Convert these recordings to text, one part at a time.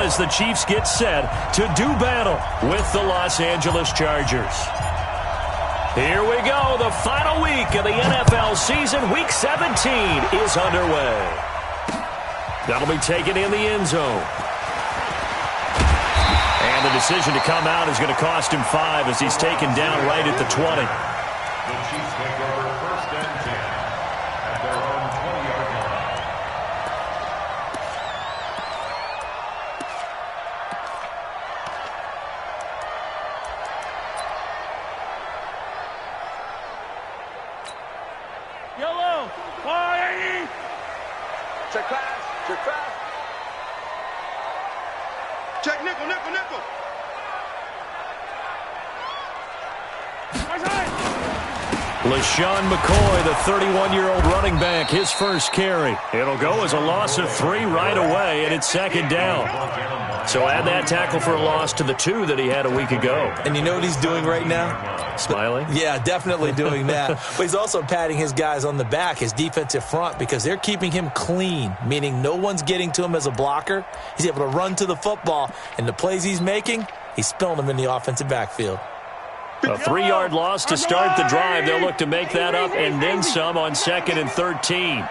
as the Chiefs get set to do battle with the Los Angeles Chargers. Here we go. The final week of the NFL season. Week 17 is underway. That'll be taken in the end zone. And the decision to come out is going to cost him 5 as he's taken down right at the 20. The Chiefs take over 1st and 10 at their own 20-yard line. Yellow, 480. Check pass, check pass. Check nickel, nickel, nickel. LaShawn McCoy, the 31-year-old running back, his first carry. It'll go as a loss of 3 right away, and it's 2nd down. So add that tackle for a loss to the 2 that he had a week ago. And you know what he's doing right now? Smiling? Yeah, definitely doing that. But he's also patting his guys on the back, his defensive front, because they're keeping him clean, meaning no one's getting to him as a blocker. He's able to run to the football, and the plays he's making, he's spilling them in the offensive backfield. A 3-yard loss to start the drive. They'll look to make that up and then some on 2nd and 13.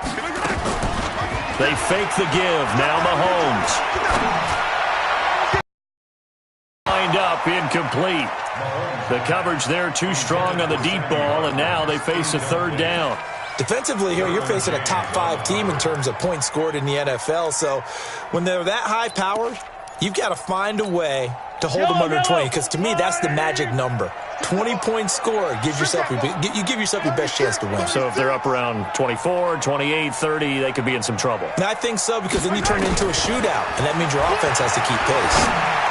They fake the give. Now Mahomes. Lined up, incomplete. The coverage there too strong on the deep ball, and now they face a 3rd down. Defensively here, you're facing a top 5 team in terms of points scored in the NFL. So when they're that high-powered, you've got to find a way to hold them under 20, because to me, that's the magic number. 20-point score gives yourself you give yourself your best chance to win. So if they're up around 24, 28, 30, they could be in some trouble. And I think so, because then you turn it into a shootout, and that means your offense has to keep pace.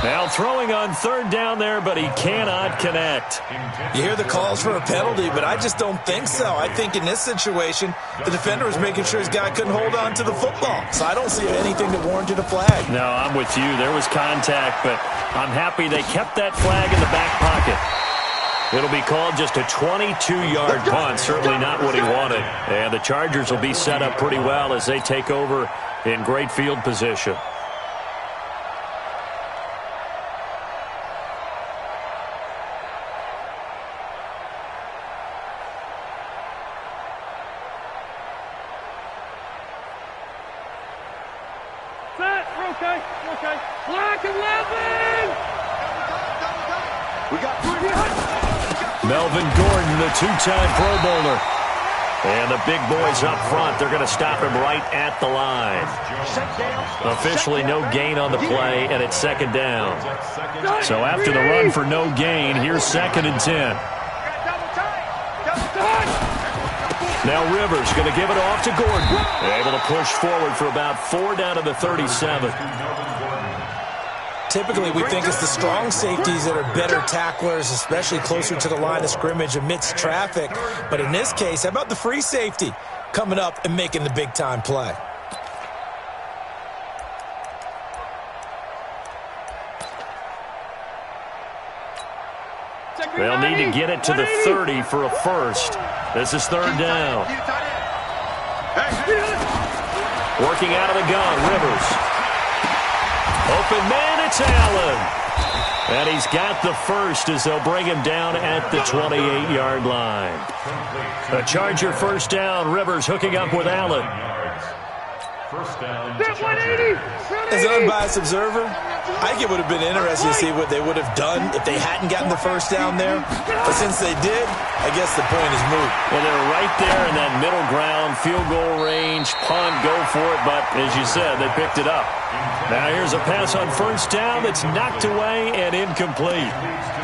Now throwing on 3rd down there, but he cannot connect. You hear the calls for a penalty, but I just don't think so. I think in this situation, the defender was making sure his guy couldn't hold on to the football. So I don't see anything that warranted a flag. No, I'm with you. There was contact, but I'm happy they kept that flag in the back pocket. It'll be called just a 22-yard punt, certainly not what he wanted. And the Chargers will be set up pretty well as they take over in great field position. Okay. Black 11! We got Melvin Gordon, the 2-time Pro Bowler. And the big boys up front, they're going to stop him right at the line. Officially no gain on the play, and it's 2nd down. So after the run for no gain, here's 2nd and 10. Now Rivers going to give it off to Gordon. Able to push forward for about 4 down to the 37. Typically, we think it's the strong safeties that are better tacklers, especially closer to the line of scrimmage amidst traffic. But in this case, how about the free safety coming up and making the big-time play? They'll need to get it to the 30 for a first. This is 3rd down. Working out of the gun, Rivers. Open man, it's Allen. And he's got the first as they'll bring him down at the 28-yard line. A Charger 1st down. Rivers hooking up with Allen. First down. As an unbiased observer, I think it would have been interesting to see what they would have done if they hadn't gotten the first down there. But since they did, I guess the point is moot. Well, they're right there in that middle ground, field goal range, punt, go for it. But as you said, they picked it up. Now here's a pass on 1st down that's knocked away and incomplete.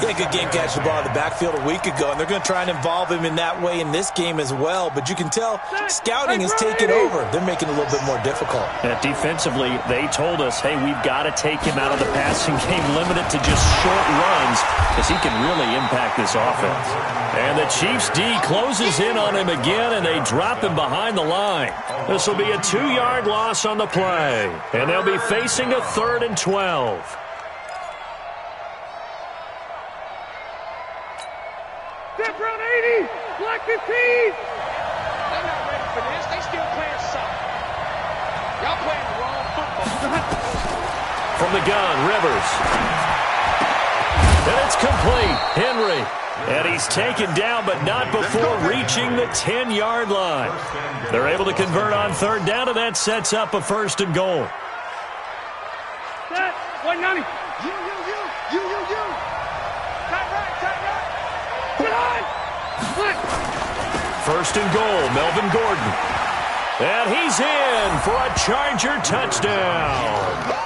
Yeah, good game catch the ball in the backfield a week ago, and they're going to try and involve him in that way in this game as well. But you can tell scouting has taken over. They're making it a little bit more difficult. Defensively, they told us, hey, we've got to take him out of the passing game, limited to just short runs, because he can really impact this offense. And the Chiefs D closes in on him again, and they drop him behind the line. This will be a 2-yard loss on the play, and they'll be facing a 3rd and 12. Step around 80! Black 15! They're not ready for this. They still playing soft. Y'all playing the wrong from the gun, Rivers. And it's complete. Henry. And he's taken down, but not before reaching the 10-yard line. They're able to convert on third down, and that sets up a 1st and goal. Set. 190. You. Tight right. Get on. Split. 1st and goal, Melvin Gordon. And he's in for a Charger touchdown.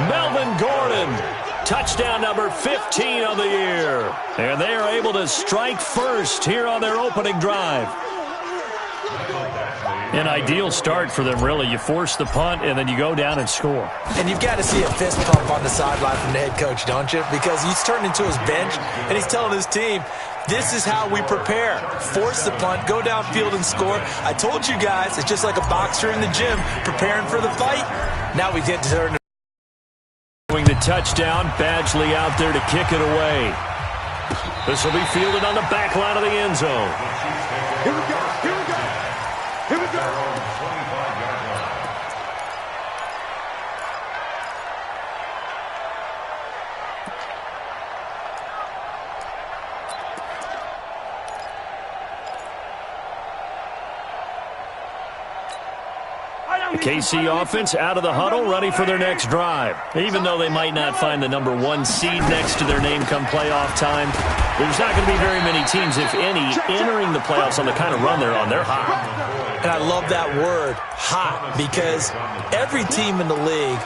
Melvin Gordon. Touchdown number 15 of the year. And they are able to strike first here on their opening drive. An ideal start for them, really. You force the punt, and then you go down and score. And you've got to see a fist pump on the sideline from the head coach, don't you? Because he's turned into his bench, and he's telling his team, this is how we prepare. Force the punt, go downfield and score. I told you guys, it's just like a boxer in the gym preparing for the fight. Now we get to turn the touchdown, Badgley out there to kick it away. This will be fielded on the back line of the end zone. Here we go. 25-yard line. The KC offense out of the huddle, ready for their next drive. Even though they might not find the number 1 seed next to their name come playoff time, there's not going to be very many teams, if any, entering the playoffs on the kind of run they're on. They're hot. And I love that word, hot, because every team in the league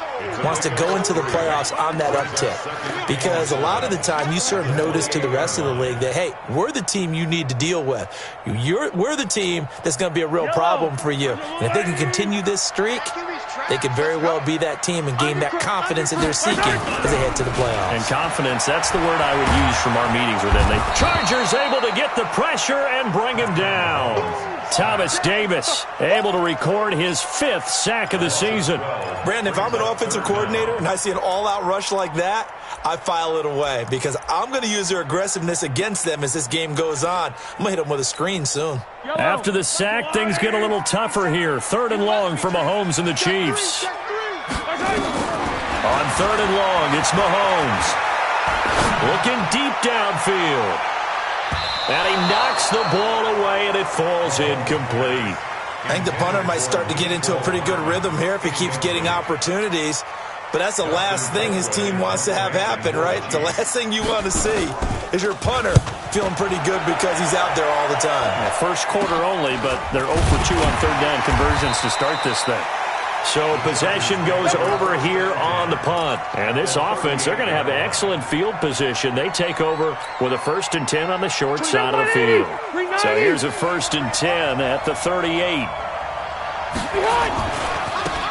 wants to go into the playoffs on that uptick. Because a lot of the time you serve notice to the rest of the league that, hey, we're the team you need to deal with. We're the team that's going to be a real problem for you. And if they can continue this streak, they could very well be that team and gain that confidence that they're seeking as they head to the playoffs. And confidence, that's the word I would use from our meetings with them. The Chargers able to get the pressure and bring him down. Thomas Davis able to record his 5th sack of the season. Brandon, if I'm an offensive coordinator and I see an all-out rush like that, I file it away because I'm going to use their aggressiveness against them as this game goes on. I'm going to hit them with a screen soon. After the sack, things get a little tougher here. 3rd and long for Mahomes and the Chiefs. On 3rd and long, it's Mahomes. Looking deep downfield. And he knocks the ball away, and it falls incomplete. I think the punter might start to get into a pretty good rhythm here if he keeps getting opportunities. But that's the last thing his team wants to have happen, right? The last thing you want to see is your punter feeling pretty good because he's out there all the time. Yeah, first quarter only, but they're 0 for 2 on 3rd down conversions to start this thing. So possession goes over here on the punt. And this offense, they're going to have excellent field position. They take over with a 1st and 10 on the short side of the field. So here's a 1st and 10 at the 38.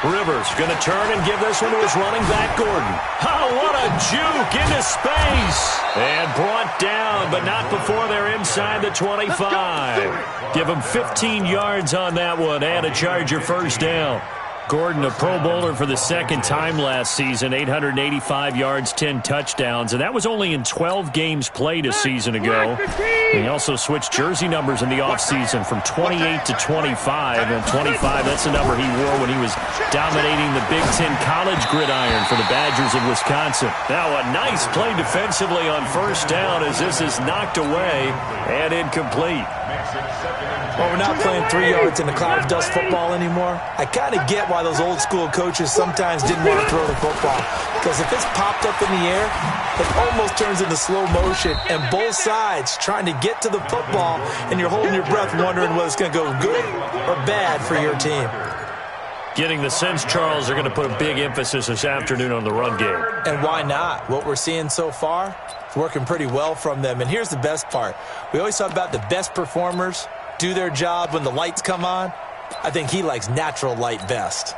Rivers going to turn and give this one to his running back, Gordon. Oh, what a juke into space. And brought down, but not before they're inside the 25. Give him 15 yards on that one and a Charger 1st down. Gordon, a Pro Bowler for the 2nd time last season, 885 yards, 10 touchdowns, and that was only in 12 games played a season ago. And he also switched jersey numbers in the offseason from 28 to 25, and 25, that's the number he wore when he was dominating the Big Ten college gridiron for the Badgers of Wisconsin. Now a nice play defensively on 1st down as this is knocked away and incomplete. Well, we're not playing 3 yards in the cloud of dust football anymore. I kind of get why those old school coaches sometimes didn't want to throw the football. Because if it's popped up in the air, it almost turns into slow motion. And both sides trying to get to the football, and you're holding your breath wondering whether it's going to go good or bad for your team. Getting the sense, Charles, they're going to put a big emphasis this afternoon on the run game. And why not? What we're seeing so far is working pretty well from them. And here's the best part. We always talk about the best performers do their job when the lights come on. I think he likes natural light best.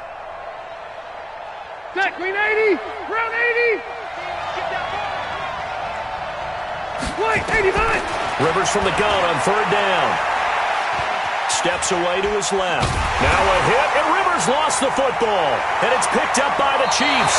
Set, green 80, ground 80. White 89. Rivers from the gun on 3rd down. Steps away to his left. Now a hit, and Rivers lost the football. And it's picked up by the Chiefs.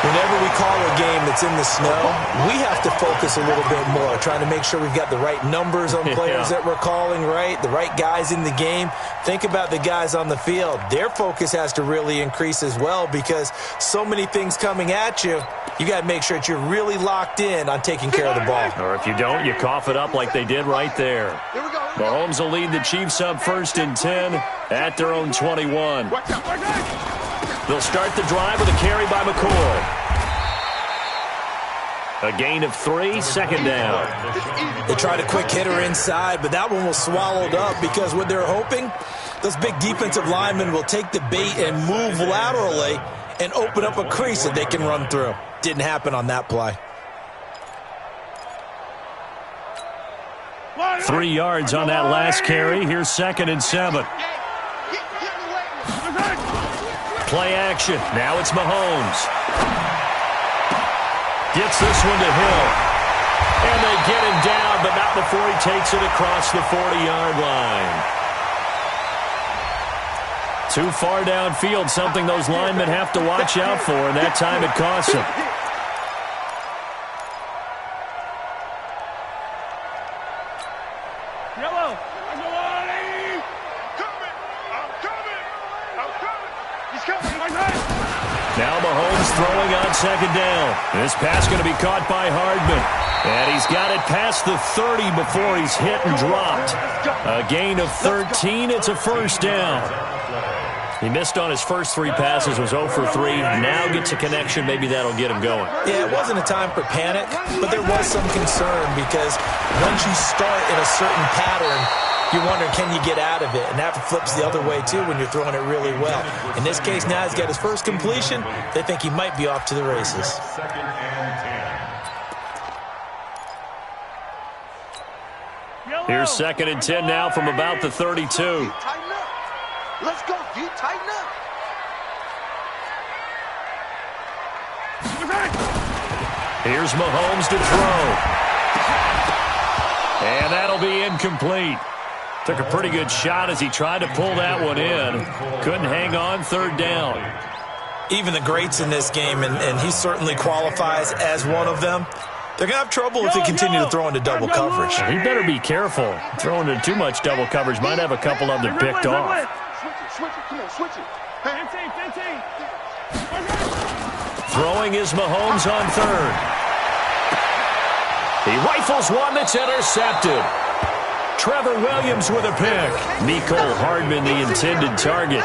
Whenever we call a game that's in the snow, we have to focus a little bit more, trying to make sure we've got the right numbers on players that we're calling, right? The right guys in the game. Think about the guys on the field. Their focus has to really increase as well because so many things coming at you. You got to make sure that you're really locked in on taking care of the ball. Or if you don't, you cough it up like they did right there. Mahomes will lead the Chiefs up 1st and 10 at their own 21. They'll start the drive with a carry by McCoy. A gain of 3, 2nd down. They tried a quick hitter inside, but that one was swallowed up because what they're hoping, those big defensive linemen will take the bait and move laterally and open up a crease that they can run through. Didn't happen on that play. 3 yards on that last carry. Here's 2nd and 7. Play action. Now it's Mahomes. Gets this one to Hill. And they get him down, but not before he takes it across the 40-yard line. Too far downfield, something those linemen have to watch out for, and that time it costs them. Now Mahomes throwing on 2nd down. This pass going to be caught by Hardman. And he's got it past the 30 before he's hit and dropped. A gain of 13. It's a 1st down. He missed on his first 3 passes, was 0 for 3. Now gets a connection. Maybe that'll get him going. Yeah, it wasn't a time for panic, but there was some concern because once you start in a certain pattern, you're wondering, can you get out of it? And that flips the other way, too, when you're throwing it really well. In this case, now he's got his first completion. They think he might be off to the races. Here's 2nd and 10 now from about the 32. Let's go, D. Tighten up. Here's Mahomes to throw. And that'll be incomplete. Took a pretty good shot as he tried to pull that one in. Couldn't hang on, 3rd down. Even the greats in this game, and he certainly qualifies as one of them, they're going to have trouble if they continue to throw into double coverage. He better be careful. Throwing into too much double coverage might have a couple of them picked off. Switch it, come on, switch it. 15. Throwing is Mahomes on 3rd. He rifles one that's intercepted. Trevor Williams with a pick. Mecole Hardman, the intended target.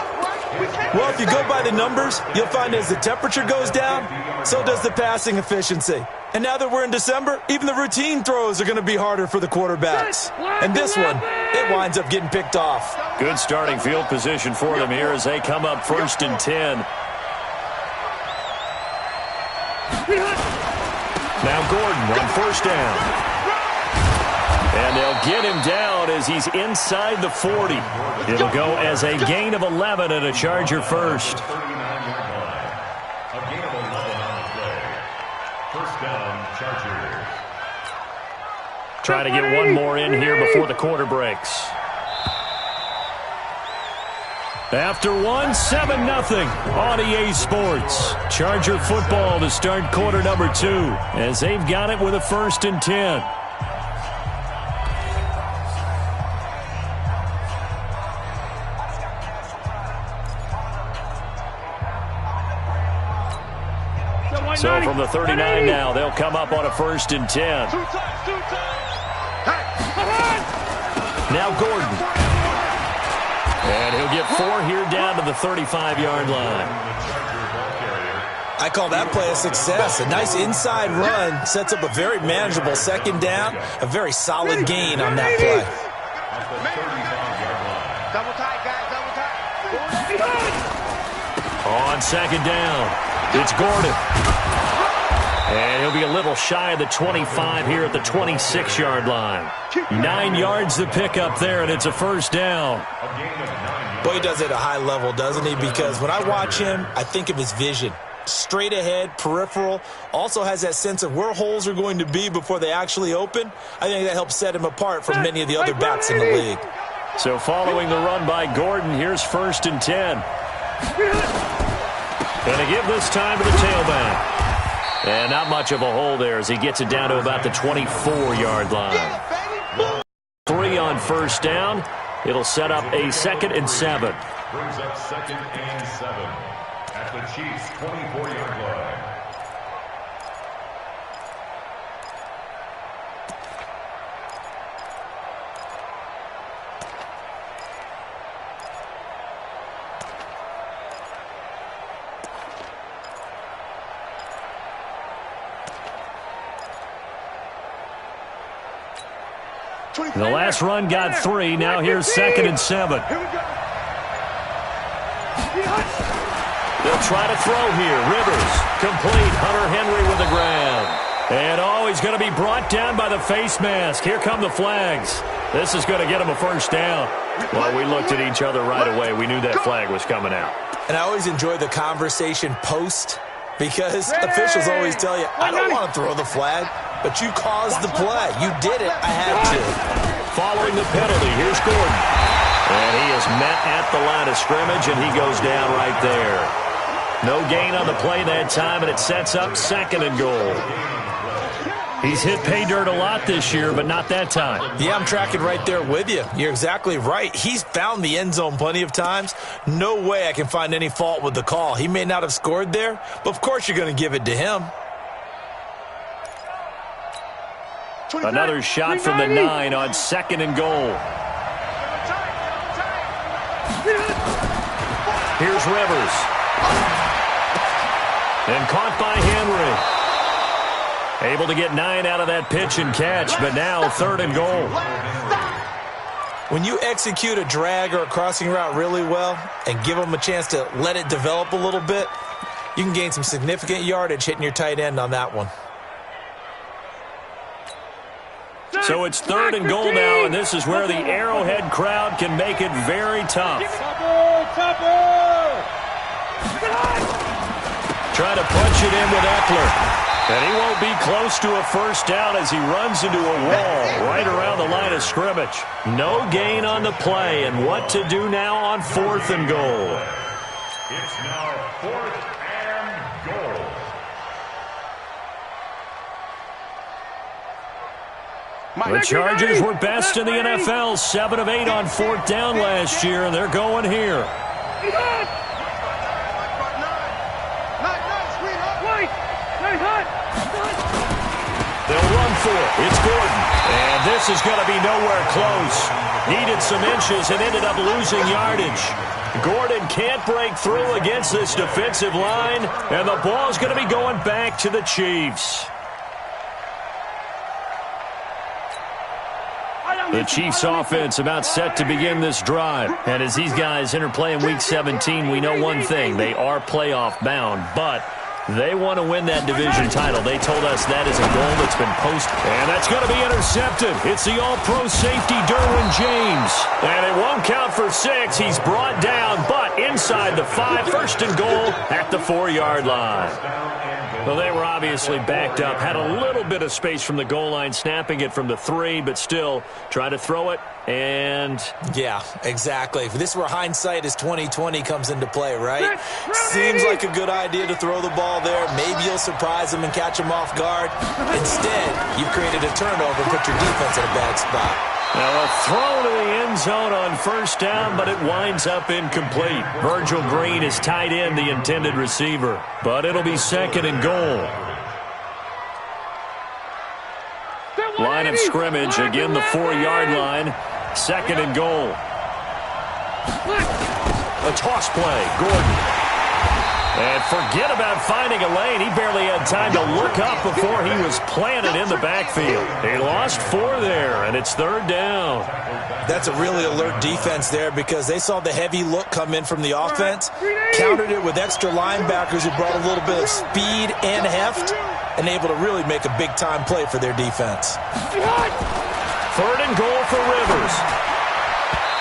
Well, if you go by the numbers, you'll find as the temperature goes down, so does the passing efficiency. And now that we're in December, even the routine throws are going to be harder for the quarterbacks. And this one, it winds up getting picked off. Good starting field position for them here as they come up 1st and 10. Now Gordon on 1st down. And they'll get him down as he's inside the 40. It'll go as a gain of 11 and a Charger first. A gain of 11 on the play. 1st down, Chargers. Try to get one more in here before the quarter breaks. After one, 7-0 on EA Sports. Charger football to start quarter number 2 as they've got it with a 1st and 10. So from the 39 now, they'll come up on a 1st and 10. Now Gordon. And he'll get 4 here down to the 35-yard line. I call that play a success. A nice inside run sets up a very manageable 2nd down, a very solid gain on that play. Double tight, guys, double tight. On 2nd down, it's Gordon. And he'll be a little shy of the 25 here at the 26-yard line. 9 yards to pick up there, and it's a 1st down. Boy, he does it at a high level, doesn't he? Because when I watch him, I think of his vision. Straight ahead, peripheral, also has that sense of where holes are going to be before they actually open. I think that helps set him apart from many of the other backs in the league. So following the run by Gordon, here's 1st and 10. Going to give this time to the tailback. And not much of a hole there as he gets it down to about the 24-yard line. 3 on first down. It'll set up a 2nd and 7. Brings up 2nd and 7 at the Chiefs' 24-yard line. The last run got 3. Now here's 2nd and 7. They'll try to throw here. Rivers, complete. Hunter Henry with the ground. And he's going to be brought down by the face mask. Here come the flags. This is going to get him a first down. Well, we looked at each other right away. We knew that flag was coming out. And I always enjoy the conversation post because officials always tell you, I don't want to throw the flag, but you caused the play. You did it. I had to. Following the penalty, here's Gordon. And he is met at the line of scrimmage, and he goes down right there. No gain on the play that time, and it sets up 2nd and goal. He's hit pay dirt a lot this year, but not that time. Yeah, I'm tracking right there with you. You're exactly right. He's found the end zone plenty of times. No way I can find any fault with the call. He may not have scored there, but of course you're going to give it to him. Another shot from the 9 on 2nd and goal. Here's Rivers. And caught by Henry. Able to get 9 out of that pitch and catch, but now 3rd and goal. When you execute a drag or a crossing route really well and give them a chance to let it develop a little bit, you can gain some significant yardage hitting your tight end on that one. So it's 3rd and goal now, and this is where the Arrowhead crowd can make it very tough. Try to punch it in with Eckler. And he won't be close to a first down as he runs into a wall right around the line of scrimmage. No gain on the play, and what to do now on 4th and goal. It's now 4th and goal. The Chargers were best in the NFL, 7 of 8 on 4th down last year, and they're going here. They'll run for it. It's Gordon. And this is going to be nowhere close. Needed some inches and ended up losing yardage. Gordon can't break through against this defensive line, and the ball's going to be going back to the Chiefs. The Chiefs offense about set to begin this drive. And as these guys interplay in Week 17, we know one thing. They are playoff bound, but they want to win that division title. They told us that is a goal that's been posted. And that's going to be intercepted. It's the all-pro safety, Derwin James. And it won't count for 6. He's brought down, but inside the 5, 1st and goal at the 4-yard line. Well, they were obviously backed up, had a little bit of space from the goal line, snapping it from the 3, but still try to throw it, and yeah, exactly. This is where hindsight is 20/20 comes into play, right? Seems like a good idea to throw the ball there. Maybe you'll surprise them and catch them off guard. Instead, you've created a turnover and put your defense in a bad spot. Now a throw to the end zone on 1st down, but it winds up incomplete. Virgil Green is tied in, the intended receiver, but it'll be 2nd and goal. Line of scrimmage, again the 4-yard line, 2nd and goal. A toss play, Gordon. And forget about finding a lane. He barely had time to look up before he was planted in the backfield. He lost 4 there, and it's 3rd down. That's a really alert defense there because they saw the heavy look come in from the offense, countered it with extra linebackers who brought a little bit of speed and heft, and able to really make a big-time play for their defense. 3rd and goal for Rivers.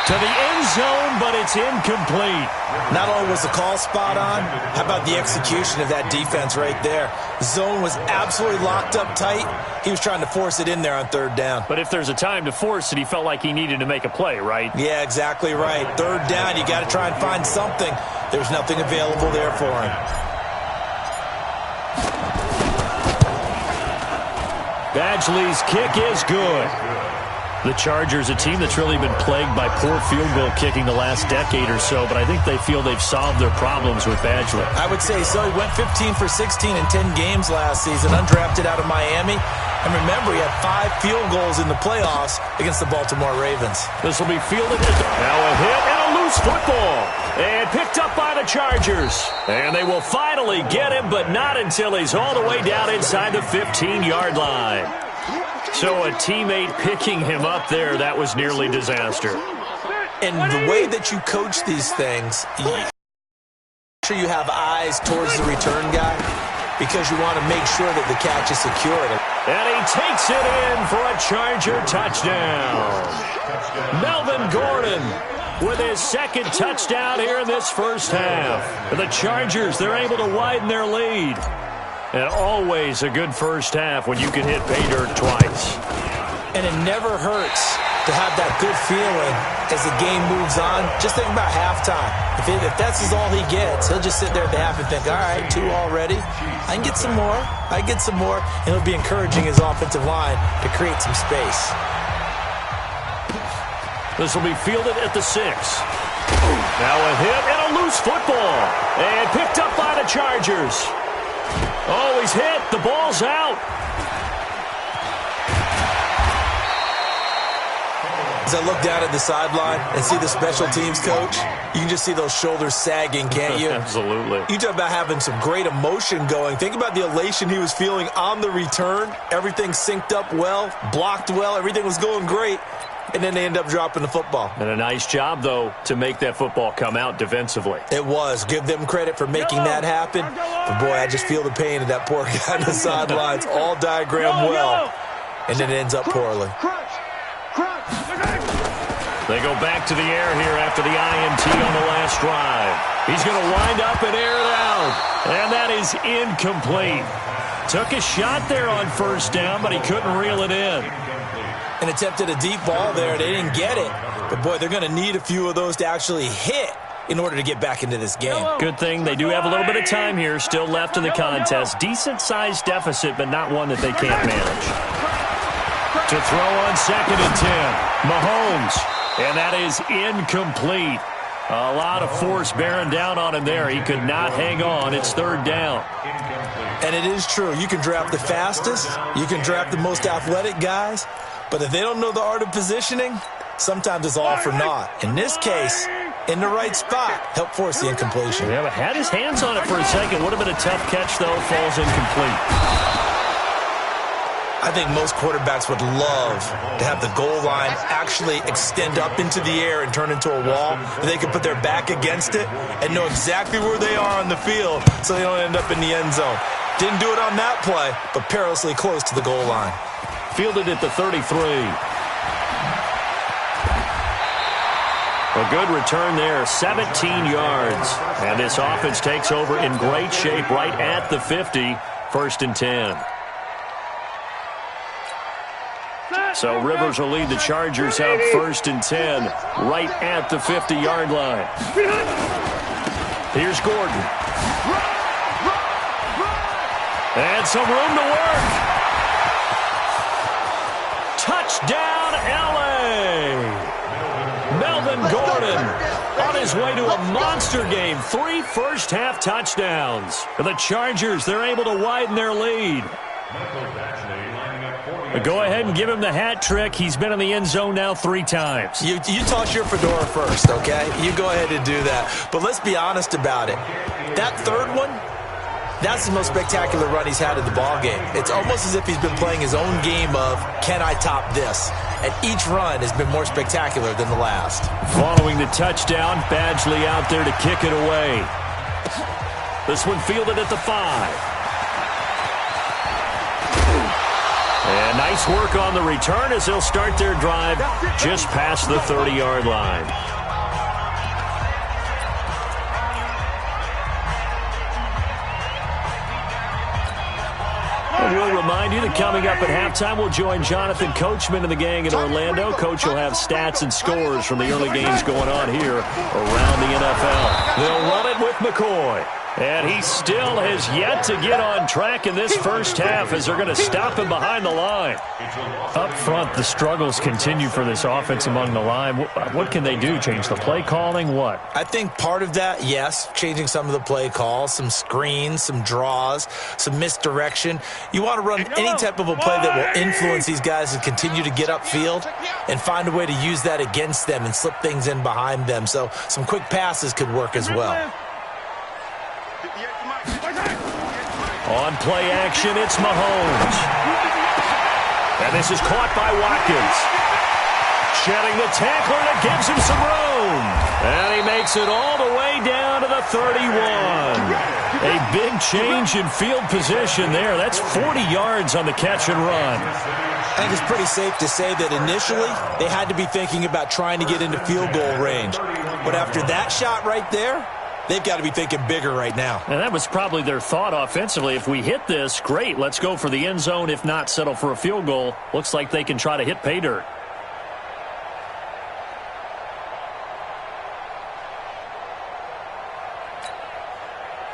To the end zone, but it's incomplete. Not only was the call spot on, how about the execution of that defense right there? Zone was absolutely locked up tight. He was trying to force it in there on 3rd down. But if there's a time to force it, he felt like he needed to make a play, right? Yeah, exactly right. 3rd down, you got to try and find something. There's nothing available there for him. Badgley's kick is good. The Chargers, a team that's really been plagued by poor field goal kicking the last decade or so, but I think they feel they've solved their problems with Badgley. I would say so. He went 15 for 16 in 10 games last season, undrafted out of Miami. And remember, he had 5 field goals in the playoffs against the Baltimore Ravens. This will be fielded. Now a hit and a loose football. And picked up by the Chargers. And they will finally get him, but not until he's all the way down inside the 15-yard line. So a teammate picking him up there, that was nearly disaster. And the way that you coach these things, make sure you have eyes towards the return guy because you want to make sure that the catch is secured. And he takes it in for a Charger touchdown. Melvin Gordon with his second touchdown here in this first half. The Chargers, they're able to widen their lead. And always a good first half when you can hit pay dirt twice. And it never hurts to have that good feeling as the game moves on. Just think about halftime. If that's all he gets, he'll just sit there at the half and think, all right, 2 already. I can get some more. I get some more. And he'll be encouraging his offensive line to create some space. This will be fielded at the 6. Now a hit and a loose football. And picked up by the Chargers. Oh, he's hit. The ball's out. As I look down at the sideline and see the special teams coach, you can just see those shoulders sagging, can't you? Absolutely. You talk about having some great emotion going. Think about the elation he was feeling on the return. Everything synced up well, blocked well. Everything was going great. And then they end up dropping the football. And a nice job, though, to make that football come out defensively. It was. Give them credit for making that happen. But, boy, I just feel the pain of that poor guy on the sidelines. All diagrammed well. And then it ends up poorly. They go back to the air here after the INT on the last drive. He's going to wind up and air it out. And that is incomplete. Took a shot there on first down, but he couldn't reel it in. And attempted a deep ball there. They didn't get it. But, boy, they're going to need a few of those to actually hit in order to get back into this game. Good thing they do have a little bit of time here still left in the contest. Decent-sized deficit, but not one that they can't manage. To throw on 2nd and 10. Mahomes. And that is incomplete. A lot of force bearing down on him there. He could not hang on. It's 3rd down. And it is true. You can draft the fastest. You can draft the most athletic guys. But if they don't know the art of positioning, sometimes it's all for naught. In this case, in the right spot, helped force the incompletion. Yeah, but had his hands on it for a second. Would have been a tough catch, though. Falls incomplete. I think most quarterbacks would love to have the goal line actually extend up into the air and turn into a wall. They can put their back against it and know exactly where they are on the field so they don't end up in the end zone. Didn't do it on that play, but perilously close to the goal line. Fielded at the 33. A good return there, 17 yards. And this offense takes over in great shape right at the 50, 1st and 10. So Rivers will lead the Chargers out 1st and 10 right at the 50-yard line. Here's Gordon. And some room to work. Touchdown, L.A. Melvin Gordon on his way to a monster game. 3 first-half touchdowns. The Chargers, they're able to widen their lead. Go ahead and give him the hat trick. He's been in the end zone now 3 times. You toss your fedora first, okay? You go ahead and do that. But let's be honest about it. That 3rd one, that's the most spectacular run he's had in the ballgame. It's almost as if he's been playing his own game of, can I top this? And each run has been more spectacular than the last. Following the touchdown, Badgley out there to kick it away. This one fielded at the 5. And nice work on the return as they'll start their drive just past the 30-yard line. And we'll remind you that coming up at halftime, we'll join Jonathan Coachman and the gang in Orlando. Coach will have stats and scores from the early games going on here around the NFL. They'll run it with McCoy. And he still has yet to get on track in this first half as they're going to stop him behind the line. Up front, the struggles continue for this offense among the line. What can they do? Change the play calling? What? I think part of that, yes, changing some of the play calls, some screens, some draws, some misdirection. You want to run any type of a play that will influence these guys to continue to get upfield and find a way to use that against them and slip things in behind them. So some quick passes could work as well. On play action, it's Mahomes. And this is caught by Watkins. Shedding the tackler that gives him some room. And he makes it all the way down to the 31. A big change in field position there. That's 40 yards on the catch and run. I think it's pretty safe to say that initially they had to be thinking about trying to get into field goal range. But after that shot right there, they've got to be thinking bigger right now. And that was probably their thought offensively. If we hit this, great. Let's go for the end zone. If not, settle for a field goal. Looks like they can try to hit pay dirt.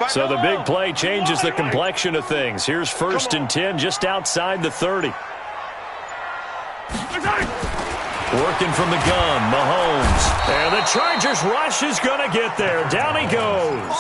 So the big play changes the complexion of things. Here's 1st and 10 just outside the 30. Working from the gun, Mahomes. And the Chargers rush is going to get there. Down he goes.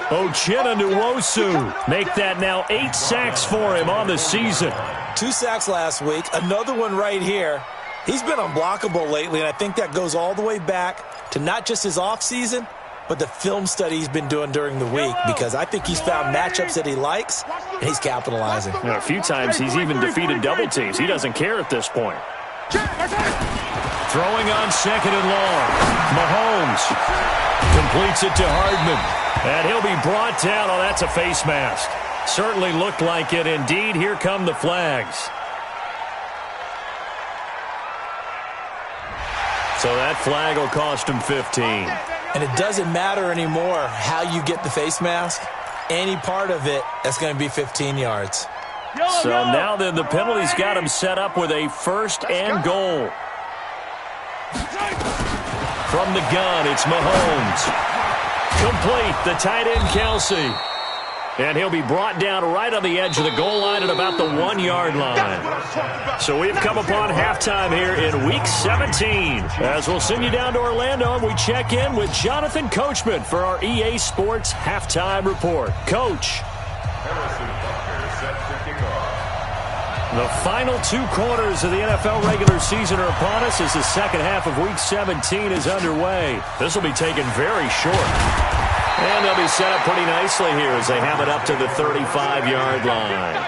Uchenna Nwosu. Make that now 8 sacks for him on the season. 2 sacks last week. Another one right here. He's been unblockable lately, and I think that goes all the way back to not just his offseason, but the film study he's been doing during the week, because I think he's found matchups that he likes, and he's capitalizing. You know, a few times he's even defeated double teams. He doesn't care at this point. Throwing on 2nd and long. Mahomes completes it to Hardman. And he'll be brought down. Oh, that's a face mask. Certainly looked like it. Indeed, here come the flags. So that flag will cost him 15. And it doesn't matter anymore how you get the face mask. Any part of it, that's going to be 15 yards. So now then the penalty's got him set up with a 1st and goal. From the gun, it's Mahomes. Complete, the tight end, Kelsey. And he'll be brought down right on the edge of the goal line at about the 1-yard line. So we've come upon halftime here in Week 17. As we'll send you down to Orlando, and we check in with Jonathan Coachman for our EA Sports Halftime Report. Coach. The final 2 quarters of the NFL regular season are upon us as the second half of Week 17 is underway. This will be taken very short. And they'll be set up pretty nicely here as they have it up to the 35-yard line.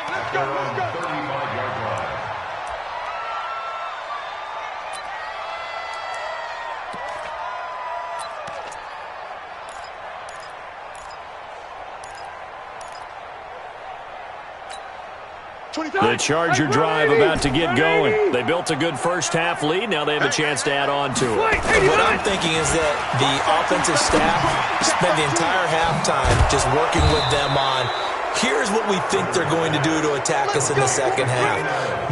The Charger drive about to get going. They built a good first half lead. Now they have a chance to add on to it. What I'm thinking is that the offensive staff spent the entire halftime just working with them on, here's what we think they're going to do to attack us in the second half.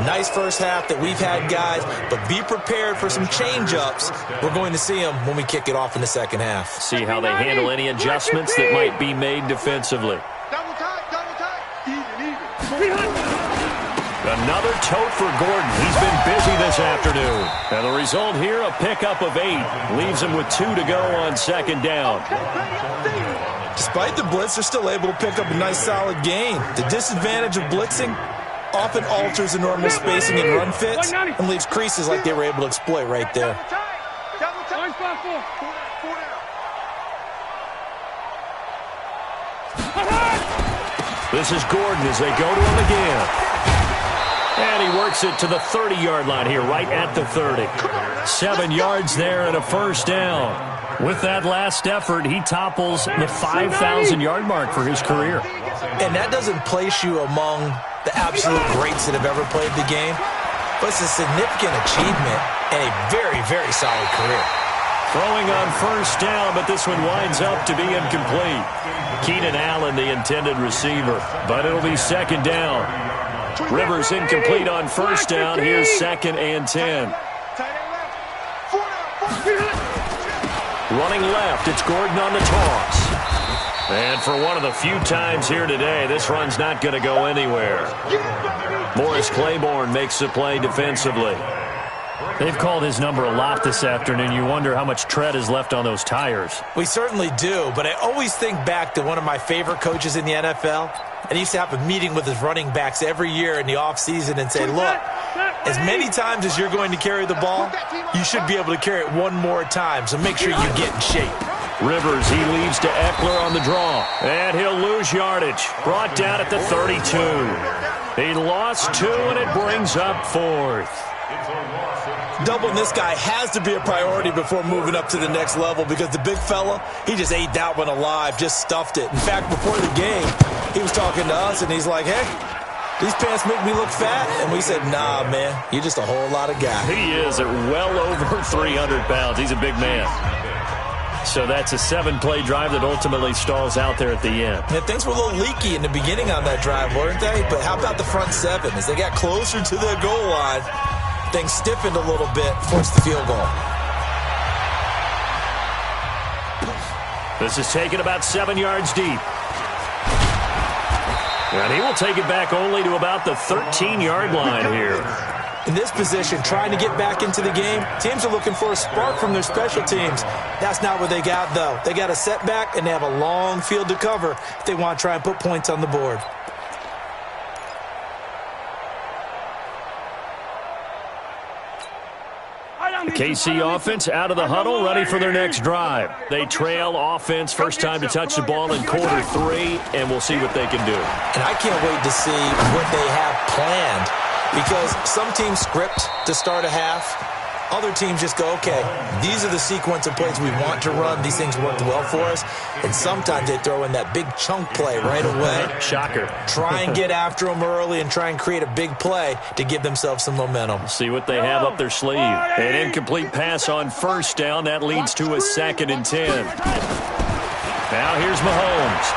Nice first half that we've had, guys, but be prepared for some change-ups. We're going to see them when we kick it off in the second half. See how they handle any adjustments that might be made defensively. Double tight, even. Another tote for Gordon. He's been busy this afternoon. And the result here, a pickup of 8. Leaves him with 2 to go on 2nd down. Despite the blitz, they're still able to pick up a nice solid gain. The disadvantage of blitzing often alters the normal spacing and run fits and leaves creases like they were able to exploit right there. This is Gordon as they go to him again. And he works it to the 30-yard line here, right at the 30. 7 yards there and a 1st down. With that last effort, he topples the 5,000-yard mark for his career. And that doesn't place you among the absolute greats that have ever played the game, but it's a significant achievement and a very, very solid career. Throwing on 1st down, but this one winds up to be incomplete. Keenan Allen, the intended receiver, but it'll be 2nd down. Rivers incomplete on 1st down. Here's 2nd and 10. Running left, it's Gordon on the toss. And for one of the few times here today, this run's not going to go anywhere. Morris Claiborne makes the play defensively. They've called his number a lot this afternoon. You wonder how much tread is left on those tires. We certainly do, but I always think back to one of my favorite coaches in the NFL. And he used to have a meeting with his running backs every year in the offseason and say, look, as many times as you're going to carry the ball, you should be able to carry it one more time, so make sure you get in shape. Rivers, he leaves to Eckler on the draw. And he'll lose yardage. Brought down at the 32. He lost 2, and it brings up 4th. Doubling this guy has to be a priority before moving up to the next level because the big fella, he just ate that one alive, just stuffed it. In fact, before the game, he was talking to us, and he's like, hey, these pants make me look fat. And we said, nah, man, you're just a whole lot of guy. He is at well over 300 pounds. He's a big man. So that's a 7-play drive that ultimately stalls out there at the end. And things were a little leaky in the beginning on that drive, weren't they? But how about the front 7? As they got closer to the goal line, things stiffened a little bit, forced the field goal. This is taken about 7 yards deep. And he will take it back only to about the 13-yard line here. In this position, trying to get back into the game, teams are looking for a spark from their special teams. That's not what they got, though. They got a setback, and they have a long field to cover if they want to try and put points on the board. KC offense out of the huddle, ready for their next drive. They trail offense, first time to touch the ball in quarter 3, and we'll see what they can do. And I can't wait to see what they have planned because some teams script to start a half. Other teams just go, okay, these are the sequence of plays we want to run. These things worked well for us. And sometimes they throw in that big chunk play right away. Shocker. Try and get after them early and try and create a big play to give themselves some momentum. See what they have up their sleeve. An incomplete pass on first down. That leads to a 2nd and 10. Now here's Mahomes.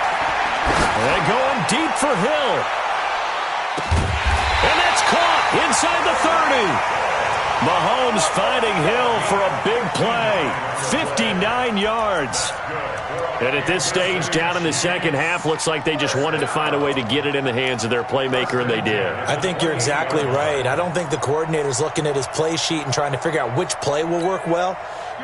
They're going deep for Hill. And that's caught inside the 30. Mahomes finding Hill for a big play. 59 yards. And at this stage, down in the second half, looks like they just wanted to find a way to get it in the hands of their playmaker, and they did. I think you're exactly right. I don't think the coordinator's looking at his play sheet and trying to figure out which play will work well.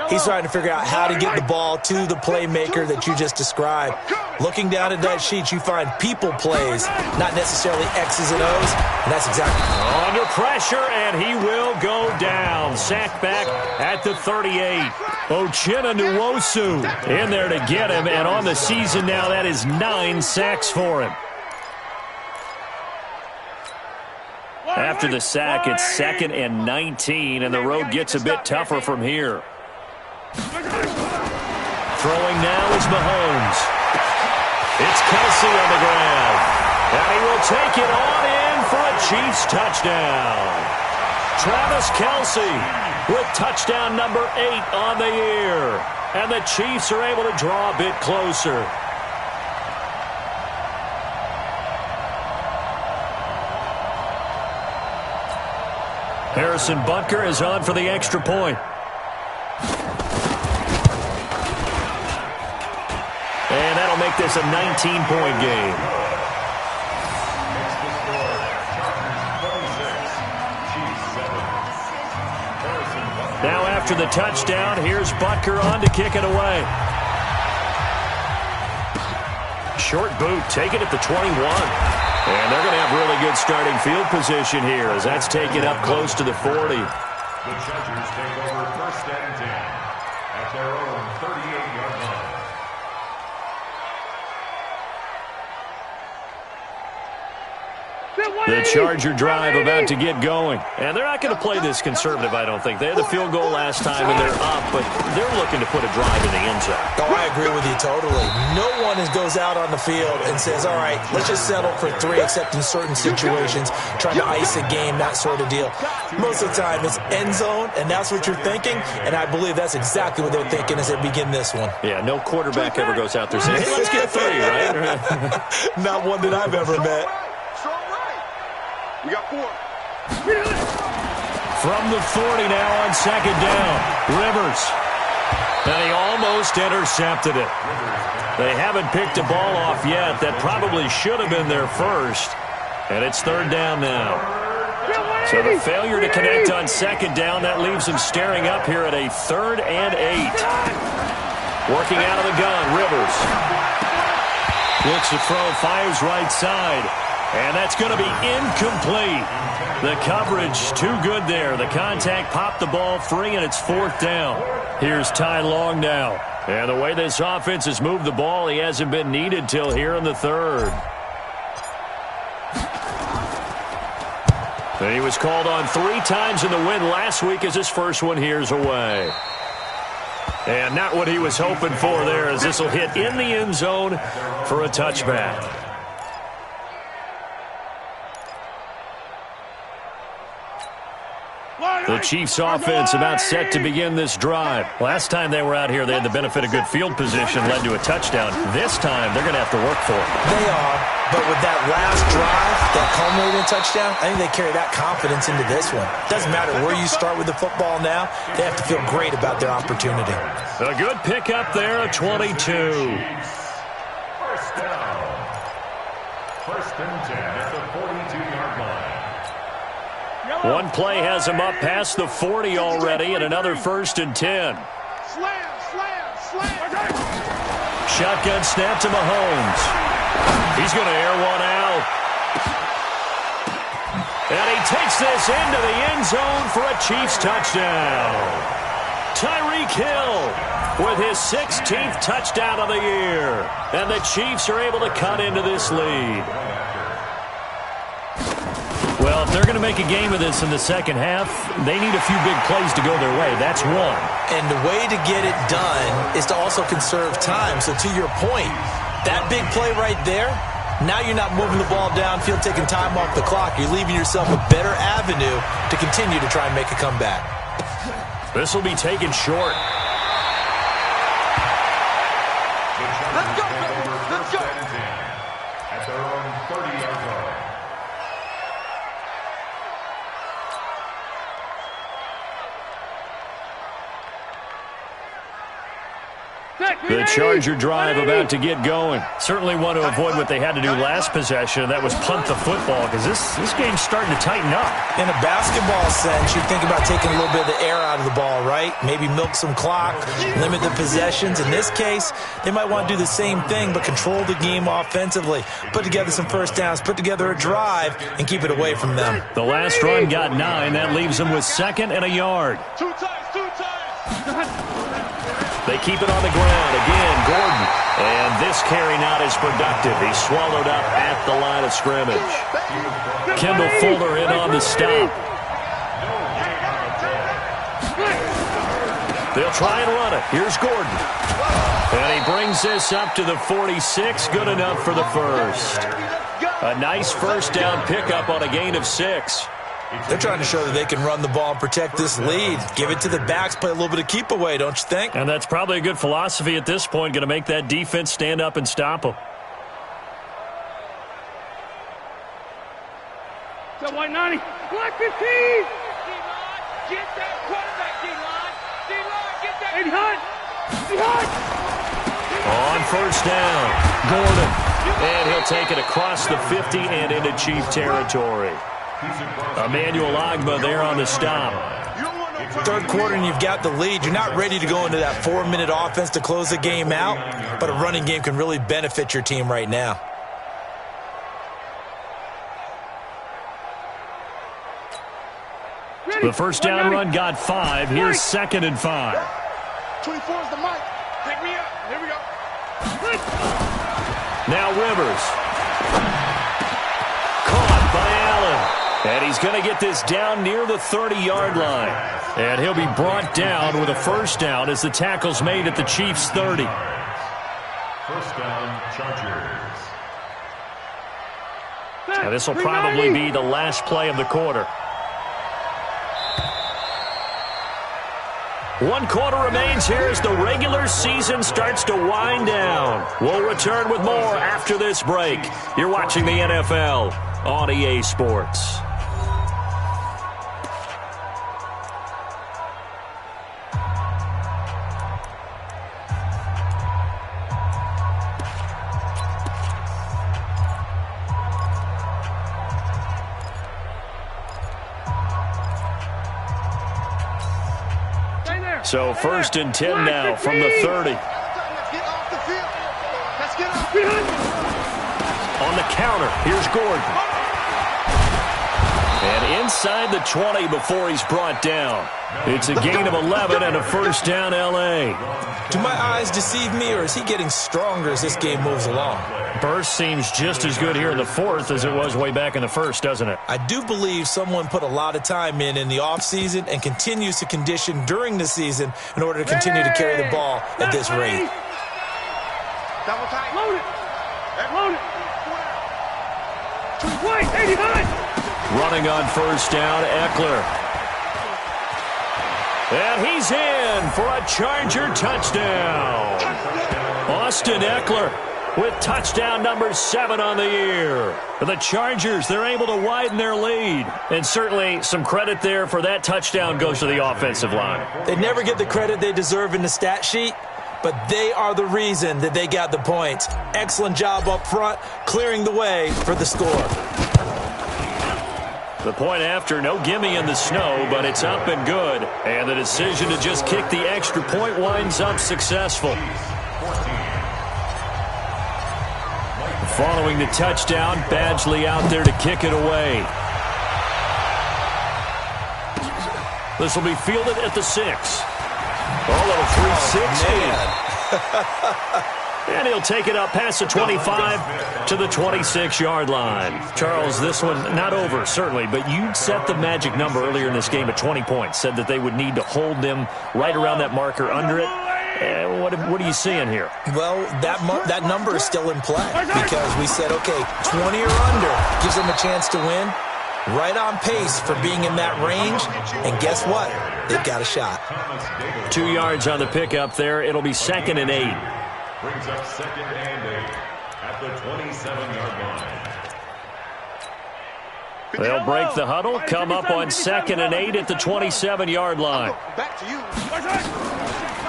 He's trying to figure out how to get the ball to the playmaker that you just described. Looking down at that sheet, you find people plays, not necessarily X's and O's, and that's exactly under pressure, and he will go down. Sacked back at the 38. Uchenna Nwosu in there to get him, and on the season now, that is 9 sacks for him. After the sack, it's 2nd and 19, and the road gets a bit tougher from here. Throwing now is Mahomes. It's Kelsey on the ground. And he will take it on in for a Chiefs touchdown. Travis Kelsey with touchdown number 8 on the year. And the Chiefs are able to draw a bit closer. Harrison Butker is on for the extra point. And that'll make this a 19-point game. Now after the touchdown, here's Butker on to kick it away. Short boot, take it at the 21. And they're going to have really good starting field position here as that's taken up close to the 40. The Chargers take over 1st and 10 at their own 38-yard line. The Charger drive about to get going. And they're not going to play this conservative, I don't think. They had the field goal last time, and they're up, but they're looking to put a drive in the end zone. Oh, I agree with you totally. No one goes out on the field and says, all right, let's just settle for 3, except in certain situations, trying to ice a game, that sort of deal. Most of the time, it's end zone, and that's what you're thinking, and I believe that's exactly what they're thinking as they begin this one. Yeah, no quarterback ever goes out there saying, hey, let's get 3, right? Not one that I've ever met. We got 4. From the 40 now on 2nd down. Rivers. And he almost intercepted it. They haven't picked a ball off yet. That probably should have been their first. And it's third down now. So the failure to connect on second down, that leaves him staring up here at a 3rd and 8. Working out of the gun, Rivers. Looks to throw, fires right side. And that's going to be incomplete. The coverage too good there. The contact popped the ball free, and it's 4th down. Here's Ty Long now. And the way this offense has moved the ball, he hasn't been needed till here in the 3rd. And he was called on 3 times in the win last week as his first one here's away. And not what he was hoping for there, as this will hit in the end zone for a touchback. The Chiefs offense about set to begin this drive. Last time they were out here, they had the benefit of good field position, led to a touchdown. This time, they're going to have to work for it. They are, but with that last drive, that culminating touchdown, I think they carry that confidence into this one. Doesn't matter where you start with the football now, they have to feel great about their opportunity. A good pickup there, a 22. First down. 1st and 10 at the 42-yard line. One play has him up past the 40 already, and another 1st and 10. Shotgun snap to Mahomes. He's going to air one out. And he takes this into the end zone for a Chiefs touchdown. Tyreek Hill with his 16th touchdown of the year. And the Chiefs are able to cut into this lead. Well, if they're going to make a game of this in the second half, they need a few big plays to go their way. That's one. And the way to get it done is to also conserve time. So to your point, that big play right there, now you're not moving the ball downfield, taking time off the clock. You're leaving yourself a better avenue to continue to try and make a comeback. This will be taken short. Let's go, baby. Let's go. At their own 30-yard line. The Charger drive about to get going. Certainly want to avoid what they had to do last possession. That was punt the football, because this game's starting to tighten up. In a basketball sense, you think about taking a little bit of the air out of the ball, right? Maybe milk some clock, limit the possessions. In this case, they might want to do the same thing, but control the game offensively. Put together some first downs, put together a drive, and keep it away from them. The last run got 9. That leaves them with 2nd and a yard. Two times. They keep it on the ground. Again, Gordon. And this carry not as productive. He's swallowed up at the line of scrimmage. Kendall Fuller in on the stop. They'll try and run it. Here's Gordon. And he brings this up to the 46. Good enough for the first. A nice first down pickup on a gain of 6. They're trying to show that they can run the ball and protect this lead. Give it to the backs, play a little bit of keep away, don't you think? And that's probably a good philosophy at this point, going to make that defense stand up and stop them. So white 90. Black 15. D-line, get that quarterback, D-line. D-line, get that. Eddie Hunt. Eddie Hunt. On first down, Gordon. And he'll take it across the 50 and into Chief territory. Emmanuel Ogbah there on the stop. Third quarter and you've got the lead. You're not ready to go into that 4-minute offense to close the game out, but a running game can really benefit your team right now. The first down run got 5. Here's 2nd and 5. 24 is the mic. Pick me up. Here we go. Now Rivers. Caught by Allen. And he's going to get this down near the 30-yard line. And he'll be brought down with a first down as the tackle's made at the Chiefs' 30. First down, Chargers. And this will probably be the last play of the quarter. 1 quarter remains here as the regular season starts to wind down. We'll return with more after this break. You're watching the NFL on EA Sports. So 1st and 10 now from the 30. Let's get off the field. Let's get off the field. On the counter, here's Gordon. And inside the 20 before he's brought down. It's a gain of 11 and a first down, L.A. Do my eyes deceive me, or is he getting stronger as this game moves along? Burst seems just as good here in the 4th as it was way back in the 1st, doesn't it? I do believe someone put a lot of time in the offseason and continues to condition during the season in order to continue to carry the ball at this rate. Double tight. Load it. Load it. Wait, 89. Running on first down, Eckler. And he's in for a Charger touchdown. Austin Eckler with touchdown number 7 on the year. For the Chargers, they're able to widen their lead. And certainly some credit there for that touchdown goes to the offensive line. They never get the credit they deserve in the stat sheet, but they are the reason that they got the points. Excellent job up front, clearing the way for the score. The point after, no gimme in the snow, but it's up and good. And the decision to just kick the extra point winds up successful. Following the touchdown, Badgley out there to kick it away. This will be fielded at the 6. Oh, little 360. And he'll take it up past the 25 to the 26-yard line. Charles, this one not over, certainly, but you set the magic number earlier in this game at 20 points. Said that they would need to hold them right around that marker under it. What are you seeing here? Well, that number is still in play because we said, okay, 20 or under gives them a chance to win. Right on pace for being in that range. And guess what? They've got a shot. 2 yards on the pickup there. It'll be 2nd and 8. Brings up 2nd and 8 at the 27-yard line. They'll break the huddle, come up on 2nd and 8 at the 27-yard line. Back to you.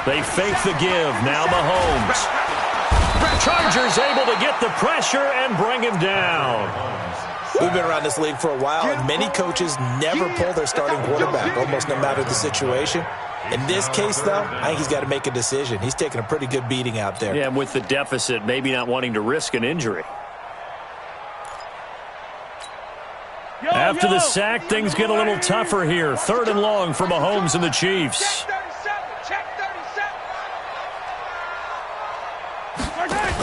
They fake the give. Now Mahomes. Chargers able to get the pressure and bring him down. We've been around this league for a while, and many coaches never pull their starting quarterback, almost no matter the situation. In this case, though, I think he's got to make a decision. He's taking a pretty good beating out there. Yeah, and with the deficit, maybe not wanting to risk an injury. After the sack, things get a little tougher here. 3rd and long for Mahomes and the Chiefs. Check 37.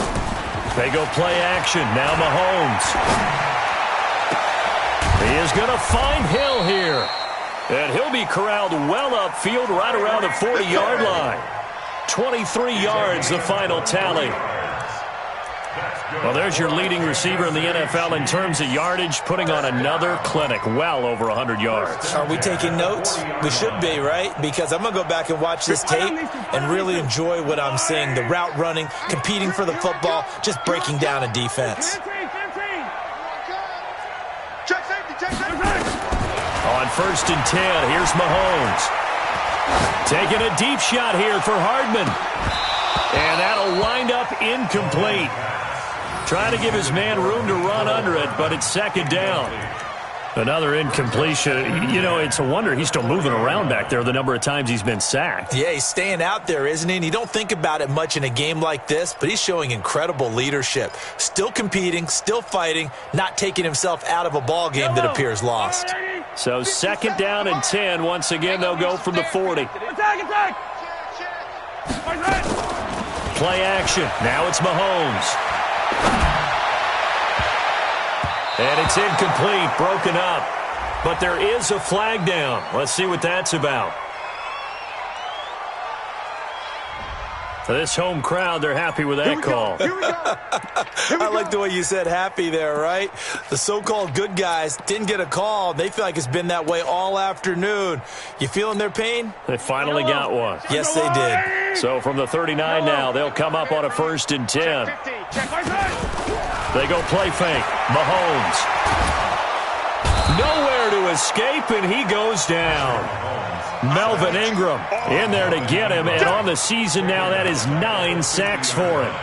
They go play action. Now Mahomes. He is going to find Hill here. And he'll be corralled well upfield right around the 40-yard line. 23 yards, the final tally. Well, there's your leading receiver in the NFL in terms of yardage, putting on another clinic, well over 100 yards. Are we taking notes? We should be, right? Because I'm going to go back and watch this tape and really enjoy what I'm seeing. The route running, competing for the football, just breaking down a defense. Check safety, check safety. On 1st and 10, here's Mahomes. Taking a deep shot here for Hardman. And that'll wind up incomplete. Trying to give his man room to run under it, but it's 2nd down. Another incompletion. You know, it's a wonder he's still moving around back there the number of times he's been sacked. Yeah, he's staying out there, isn't he? And you don't think about it much in a game like this, but he's showing incredible leadership. Still competing, still fighting, not taking himself out of a ball game that appears lost. So 2nd down and 10. Once again, they'll go from the 40. Attack! Play action. Now it's Mahomes. And it's incomplete, broken up. But there is a flag down. Let's see what that's about. This home crowd, they're happy with that call. I like the way you said happy there, right? The so-called good guys didn't get a call. They feel like it's been that way all afternoon. You feeling their pain? They finally got one. Yes, they did. So from the 39 now, they'll come up on a 1st and 10. They go play fake. Mahomes. Nowhere to escape, and he goes down. Melvin Ingram in there to get him, and on the season now, that is 9 sacks for him.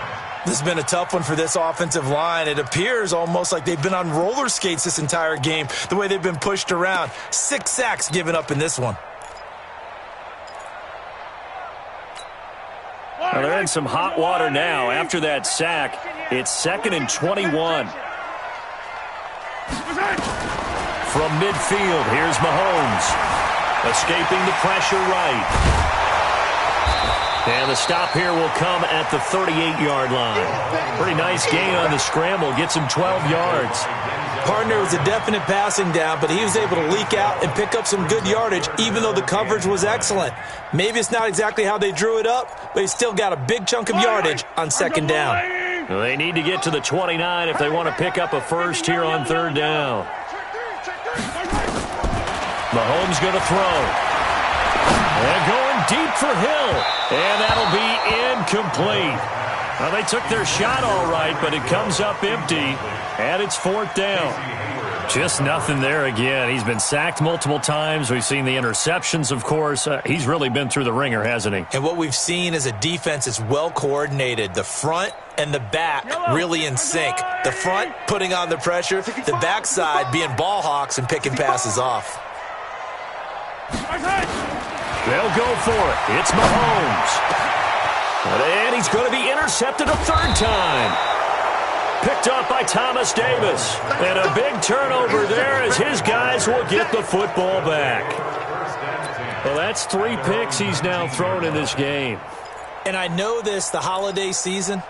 This has been a tough one for this offensive line. It appears almost like they've been on roller skates this entire game, the way they've been pushed around. 6 sacks given up in this one. Well, they're in some hot water now. After that sack, it's 2nd and 21. From midfield, here's Mahomes. Escaping the pressure right. And the stop here will come at the 38-yard line. Pretty nice gain on the scramble. Gets him 12 yards. Partner was a definite passing down, but he was able to leak out and pick up some good yardage, even though the coverage was excellent. Maybe it's not exactly how they drew it up, but he still got a big chunk of yardage on 2nd down. Well, they need to get to the 29 if they want to pick up a first here on 3rd down. Mahomes going to throw. And going deep for Hill. And that'll be incomplete. Well, they took their shot all right, but it comes up empty. And it's 4th down. Just nothing there again. He's been sacked multiple times. We've seen the interceptions, of course. He's really been through the ringer, hasn't he? And what we've seen is a defense that's well coordinated. The front and the back really in sync. The front putting on the pressure. The backside being ball hawks and picking passes off. They'll go for it. It's Mahomes. And he's going to be intercepted a 3rd time. Picked up by Thomas Davis. And a big turnover there as his guys will get the football back. Well, that's 3 picks he's now thrown in this game. And I know this, the holiday season,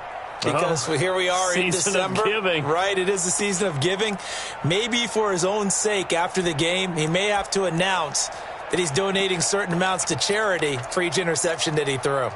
because here we are in December. Season of giving. Right, it is the season of giving. Maybe for his own sake after the game, he may have to announce that he's donating certain amounts to charity for each interception that he threw.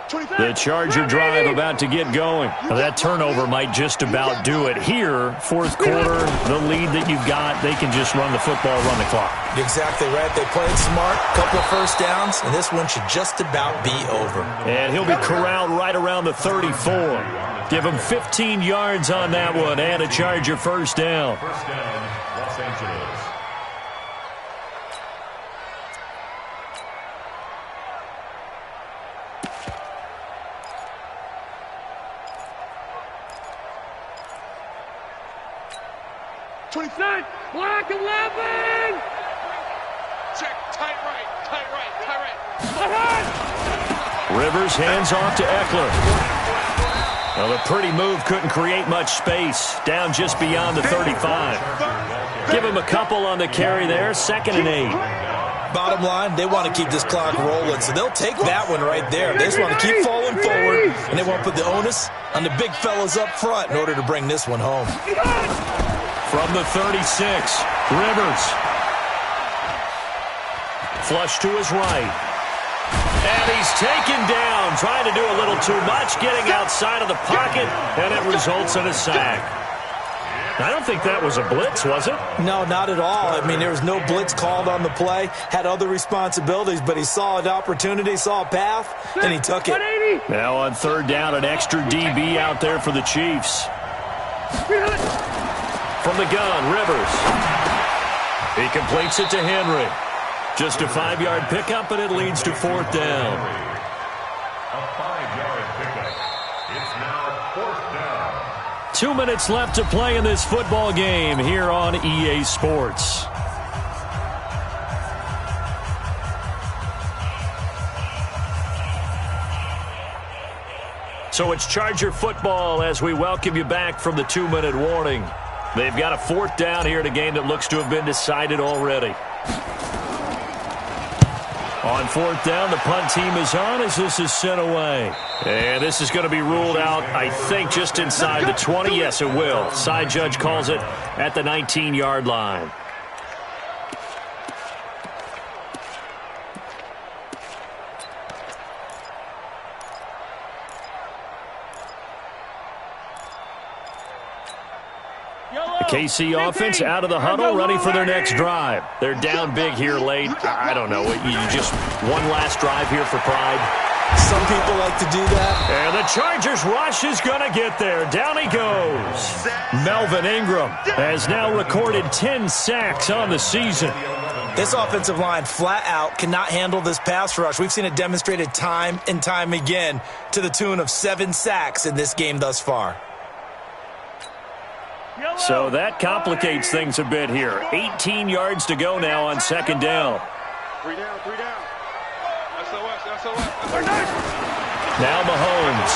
The Charger drive about to get going. Now, that turnover might just about do it. Here, 4th quarter, the lead that you've got, they can just run the football, run the clock. Exactly right. They played smart, couple of first downs, and this one should just about be over. And he'll be corralled right around the 34. Give him 15 yards on that one and a Charger first down. First down, Los Angeles. Black 11! Check, tight right. Rivers hands off to Eckler. Well, a pretty move couldn't create much space. Down just beyond the 35. Give him a couple on the carry there. 2nd and 8. Bottom line, they want to keep this clock rolling, so they'll take that one right there. They just want to keep falling forward, and they want to put the onus on the big fellas up front in order to bring this one home. From the 36, Rivers. Flush to his right. And he's taken down, trying to do a little too much, getting outside of the pocket, and it results in a sack. I don't think that was a blitz, was it? No, not at all. I mean, there was no blitz called on the play, had other responsibilities, but he saw an opportunity, saw a path, and he took it. Now on 3rd down, an extra DB out there for the Chiefs. From the gun, Rivers. He completes it to Henry. Just a 5-yard pickup, and it leads to 4th down. A 5-yard pickup. It's now 4th down. 2 minutes left to play in this football game here on EA Sports. So it's Charger football as we welcome you back from the 2-minute warning. They've got a 4th down here in a game that looks to have been decided already. On 4th down, the punt team is on as this is sent away. And this is going to be ruled out, I think, just inside the 20. Yes, it will. Side judge calls it at the 19-yard line. KC offense out of the huddle, ready for their next drive. They're down big here late. I don't know. You just one last drive here for pride. Some people like to do that. And the Chargers rush is going to get there. Down he goes. Melvin Ingram has now recorded 10 sacks on the season. This offensive line flat out cannot handle this pass rush. We've seen it demonstrated time and time again to the tune of 7 sacks in this game thus far. So that complicates things a bit here. 18 yards to go now on 2nd down. Three down. SOS. Now Mahomes.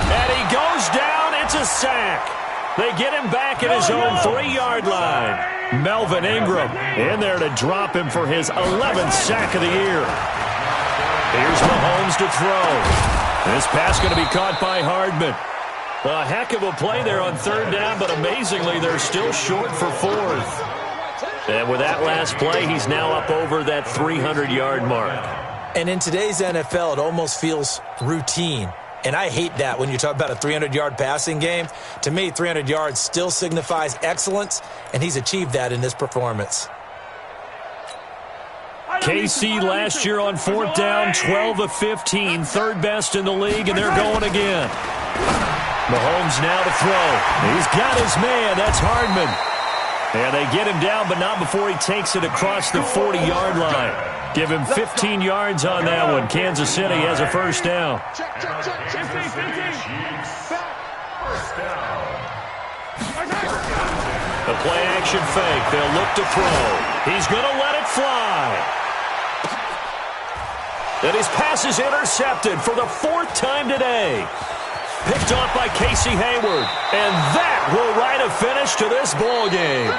And he goes down. It's a sack. They get him back at his own 3-yard line. Melvin Ingram in there to drop him for his 11th sack of the year. Here's Mahomes to throw. This pass going to be caught by Hardman. A heck of a play there on 3rd down, but amazingly, they're still short for 4th. And with that last play, he's now up over that 300-yard mark. And in today's NFL, it almost feels routine. And I hate that when you talk about a 300-yard passing game. To me, 300 yards still signifies excellence, and he's achieved that in this performance. KC last year on 4th down, 12 of 15, 3rd best in the league, and they're going again. Mahomes now to throw. He's got his man. That's Hardman. And they get him down, but not before he takes it across the 40-yard line. Give him 15 yards on that one. Kansas City has a 1st down. The play-action fake. They'll look to throw. He's going to let it fly. And his pass is intercepted for the 4th time today. Picked off by Casey Hayward. And that will write a finish to this ball game.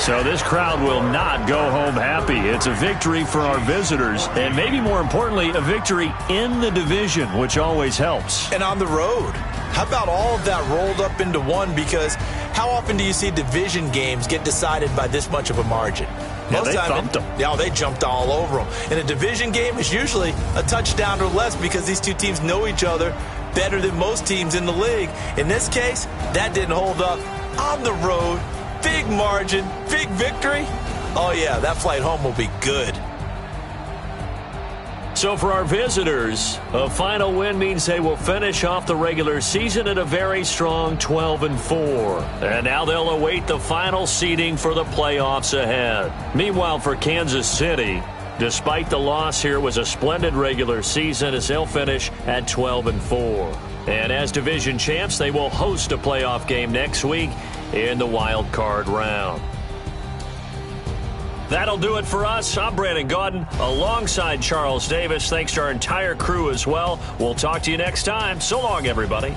So this crowd will not go home happy. It's a victory for our visitors, and maybe more importantly, a victory in the division, which always helps. And on the road. How about all of that rolled up into one? Because how often do you see division games get decided by this much of a margin? Yeah, they thumped them. Yeah, they jumped all over them. And a division game is usually a touchdown or less because these two teams know each other better than most teams in the league. In this case, that didn't hold up. On the road, big margin, big victory. Oh, yeah, that flight home will be good. So for our visitors, a final win means they will finish off the regular season at a very strong 12-4. And now they'll await the final seeding for the playoffs ahead. Meanwhile, for Kansas City, despite the loss here, was a splendid regular season as they'll finish at 12-4. And as division champs, they will host a playoff game next week in the wild card round. That'll do it for us. I'm Brandon Gaudin alongside Charles Davis. Thanks to our entire crew as well. We'll talk to you next time. So long, everybody.